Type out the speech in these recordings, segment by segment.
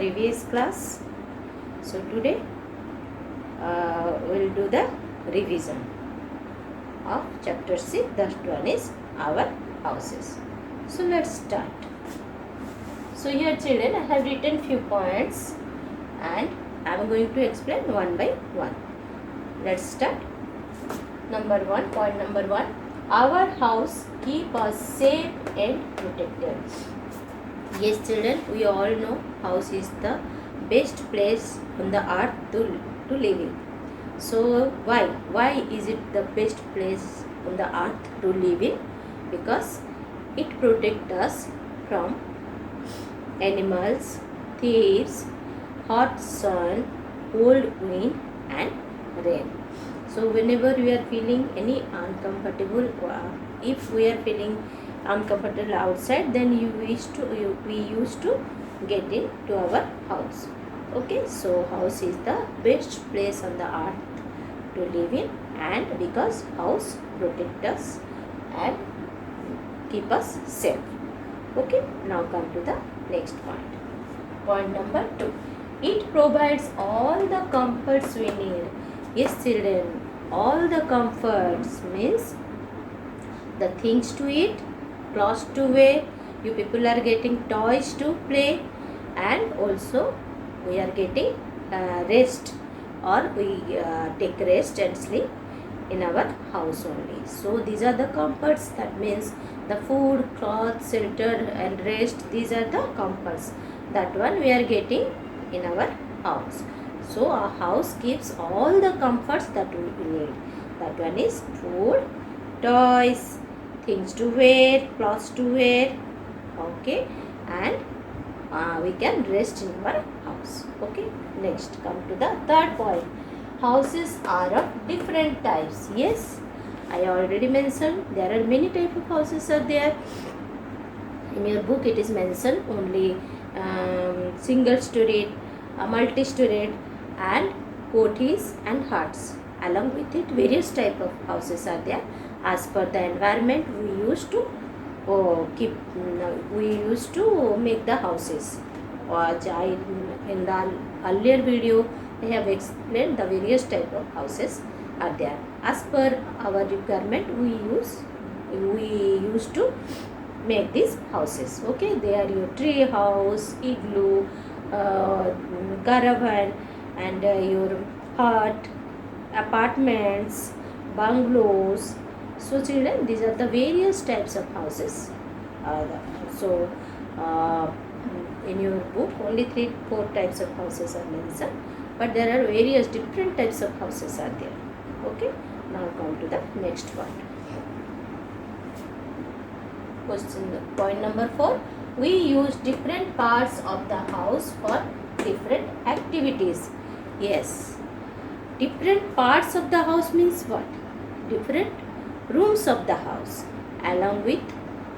previous class. So today we'll do the revision of chapter 6. That one is our houses. So let's start. So here children, I have written few points and I am going to explain one by one. Let's start. Number one, point number one. Our house keep us safe and protected. Yes children, we all know house is the best place on the earth to live in. So why is it the best place on the earth to live in? Because it protects us from animals, thieves, hot sun, cold wind and rain. So whenever we are feeling any uncomfortable, if we are feeling uncomfortable outside, then we used to get into our house. Okay, so house is the best place on the earth to live in, and because house protect us and keep us safe. Okay, now come to the next point. Point number 2. It provides all the comforts we need. Yes children, all the comforts means the things to eat, clothes to wear, you people are getting toys to play, and also we are getting rest, or we take rest and sleep in our house only. So these are the comforts. That means the food, clothes, shelter and rest, these are the comforts. That one we are getting in our house. So our house gives all the comforts that we need. That one is food, toys, things to wear, clothes to wear. Okay, and we can rest in our house. Okay, next come to the third point. Houses are of different types. Yes, I already mentioned there are many type of houses are there. In your book it is mentioned only single storied, multi-storied and cottages and huts. Along with it, various type of houses are there. As per the environment, we used to make the houses. In the earlier video, I have explained the various type of houses are there. As per our requirement, we used to make these houses. Okay, they are your tree house, igloo, caravan, and your hut, apartments, bungalows. So children, these are the various types of houses. In your book only 3-4 types of houses are mentioned, but there are various different types of houses are there. Okay, now come to the next point. Point number 4. We use different parts of the house for different activities. Yes, different parts of the house means what? Different rooms of the house along with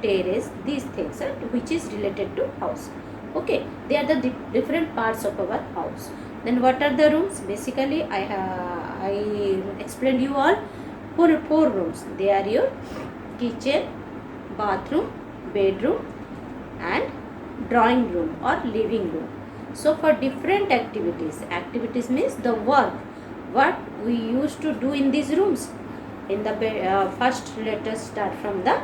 terrace, these things are which is related to house. Okay, they are the different parts of our house. Then what are the rooms? Basically I explained you all four rooms. They are your kitchen, bathroom, bedroom and drawing room or living room. So for different activities means the work what we used to do in these rooms. In the first, let us start from the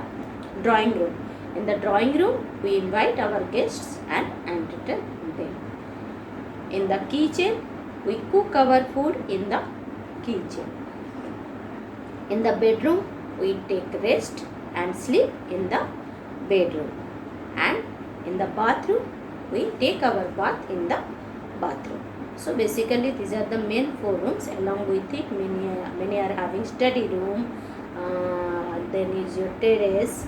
drawing room. In the drawing room, we invite our guests and entertain them. In the kitchen, we cook our food in the kitchen. In the bedroom, we take rest and sleep in the bedroom. And in the bathroom, we take our bath in the bathroom. So basically these are the main 4 rooms. Along with it, many are having study room, then is your terrace,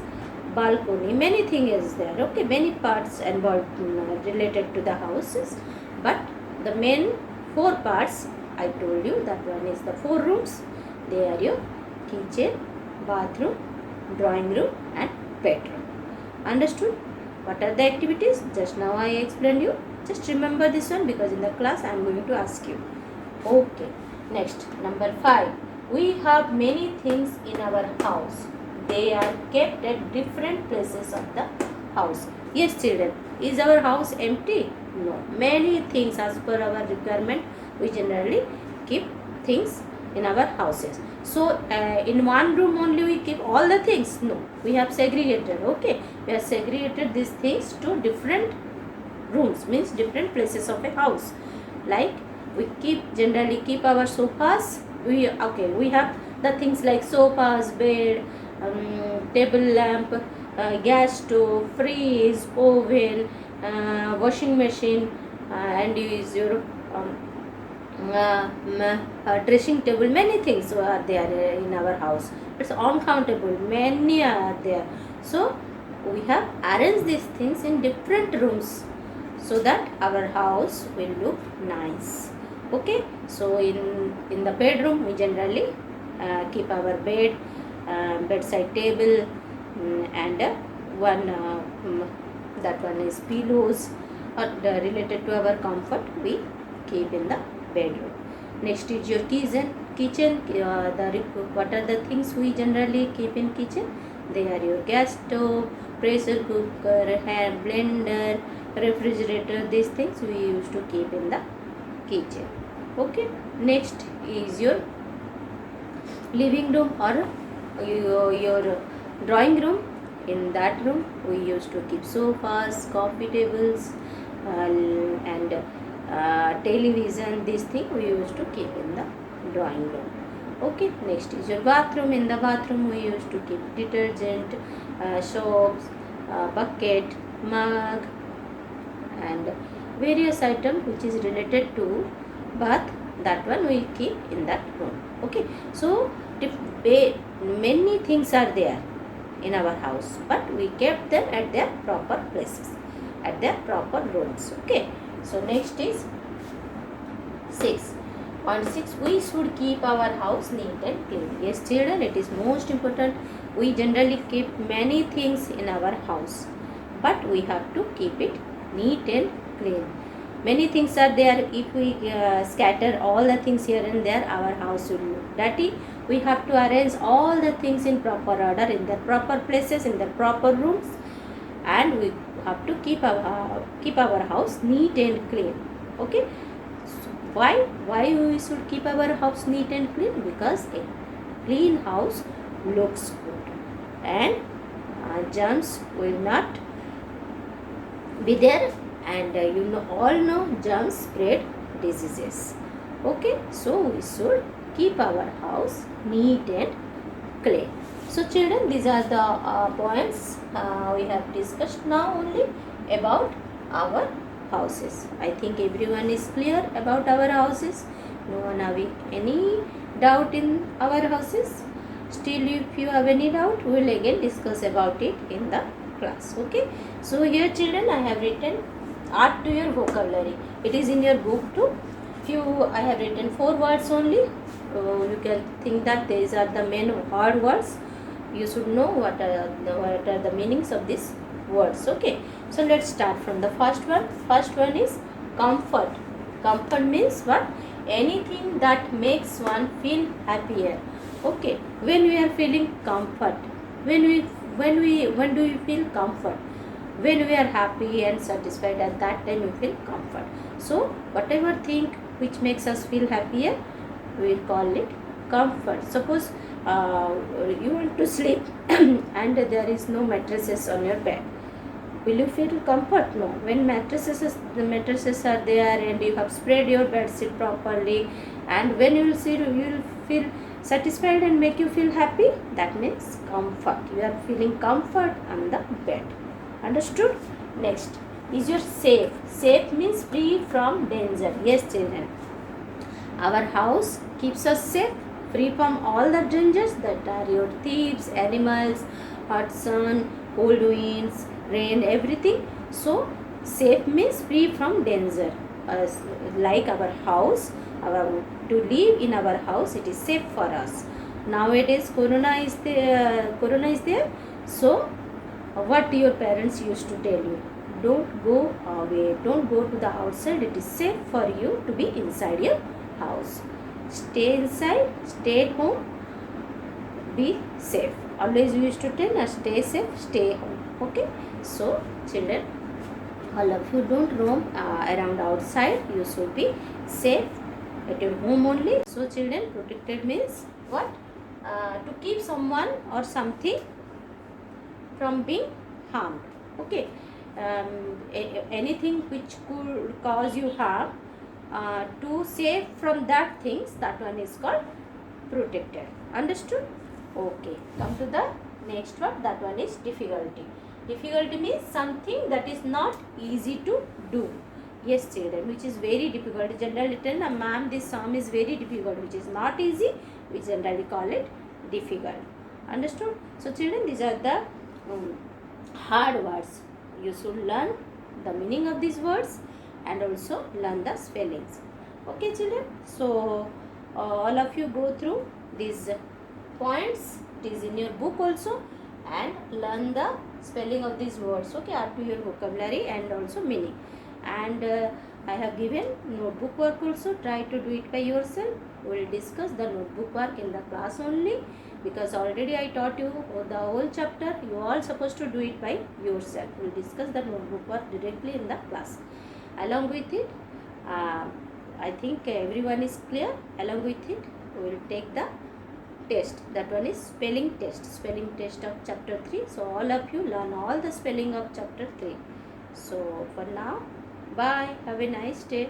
balcony, many things is there. Okay, many parts involved related to the houses, but the main 4 parts I told you, that one is the 4 rooms. They are your kitchen, bathroom, drawing room and bedroom. Understood? What are the activities? Just now I explained you. Just remember this one because in the class I am going to ask you. Okay. Next, number 5. We have many things in our house. They are kept at different places of the house. Yes children, is our house empty? No, many things as per our requirement. We generally keep things in our houses. So in one room only we keep all the things? No, we have segregated. Okay, we have segregated these things to different rooms, means different places of a house. Like we generally keep our sofas. We have the things like sofas, bed, table lamp, gas stove, fridge, oven, washing machine, and is your dressing table. Many things are there in our house. It's uncountable. Many are there. So we have arranged these things in different rooms so that our house will look nice. Okay, so in the bedroom we generally keep our bed, bedside table, and one that one is pillows or related to our comfort we keep in the bedroom. Next is your kitchen. What are the things we generally keep in kitchen? They are your gas stove, pressure cooker, hand blender, refrigerator. These things we used to keep in the kitchen. Okay, next is your living room or your drawing room. In that room we used to keep sofas, coffee tables, and television. This thing we used to keep in the drawing room. Okay, next is your bathroom. In the bathroom we used to keep detergent, soaps, bucket, mug, and various items which is related to bath. That one we keep in that room. Okay, so many things are there in our house, but we kept them at their proper places, at their proper rooms. Okay, so next is 6. On 6, we should keep our house neat and clean. Yes, children, it is most important. We generally keep many things in our house, but we have to keep it neat and clean. Many things are there. If we scatter all the things here and there, our house will look dirty. We have to arrange all the things in proper order, in their proper places, in their proper rooms, and we have to keep our house neat and clean. Okay, so why we should keep our house neat and clean? Because a clean house looks good, and germs will not be there, and all know germs spread diseases. Okay, so we should keep our house neat and clean. So children, these are the points we have discussed now only about our houses. I think everyone is clear about our houses. No one having any doubt in our houses. Still, if you have any doubt, we will again discuss about it in the class. Okay, so here children, I have written add to your vocabulary. It is in your book too. I have written 4 words only. You can think that these are the main hard words. You should know what are the meanings of these words. Okay, so let's start from the first one. First one is comfort. Comfort means what? Anything that makes one feel happier. Okay, when we are feeling comfort, when do you feel comfort? When we are happy and satisfied, at that time we feel comfort. So whatever thing which makes us feel happier, we will call it comfort. Suppose you want to sleep and there is no mattresses on your bed. Will you feel comfort? No. When the mattresses are there and you have spread your bed sheet properly, and when you will feel satisfied and make you feel happy, that means comfort. You are feeling comfort on the bed. Understood? Next is your safe. Safe means free from danger. Yes children, our house keeps us safe, free from all the dangers that are your thieves, animals, hot sun, cold winds, rain, everything. So safe means free from danger. Like our house, to live in our house, it is safe for us. Nowadays corona is there. So what your parents used to tell you, don't go away, don't go to the outside, it is safe for you to be inside your house. Stay inside, stay at home, be safe. Always we used to tell us, stay safe, stay home. Okay, so children, All of you don't roam around outside. You should be safe at your home only. So children, protected means what? To keep someone or something from being harmed. Okay. Anything which could cause you harm, to save from that things, that one is called protected. Understood? Okay. Come to the next one. That one is difficulty. Difficulty means something that is not easy to do. Yes, children, which is very difficult. Generally tell, ma'am, this sum is very difficult, which is not easy. We generally call it difficult. Understood? So children, these are the hard words. You should learn the meaning of these words and also learn the spellings. Okay children, so all of you go through these points. It is in your book also, and learn the spelling of these words. Okay, add to your vocabulary and also meaning. And I have given notebook work also. Try to do it by yourself. We will discuss the notebook work in the class only, because already I taught you the whole chapter. You all supposed to do it by yourself. We will discuss the notebook work directly in the class. Along with it, I think everyone is clear. Along with it, we will take the test. That one is spelling test of chapter 3. So all of you learn all the spelling of chapter 3. So for now, bye. Have a nice day.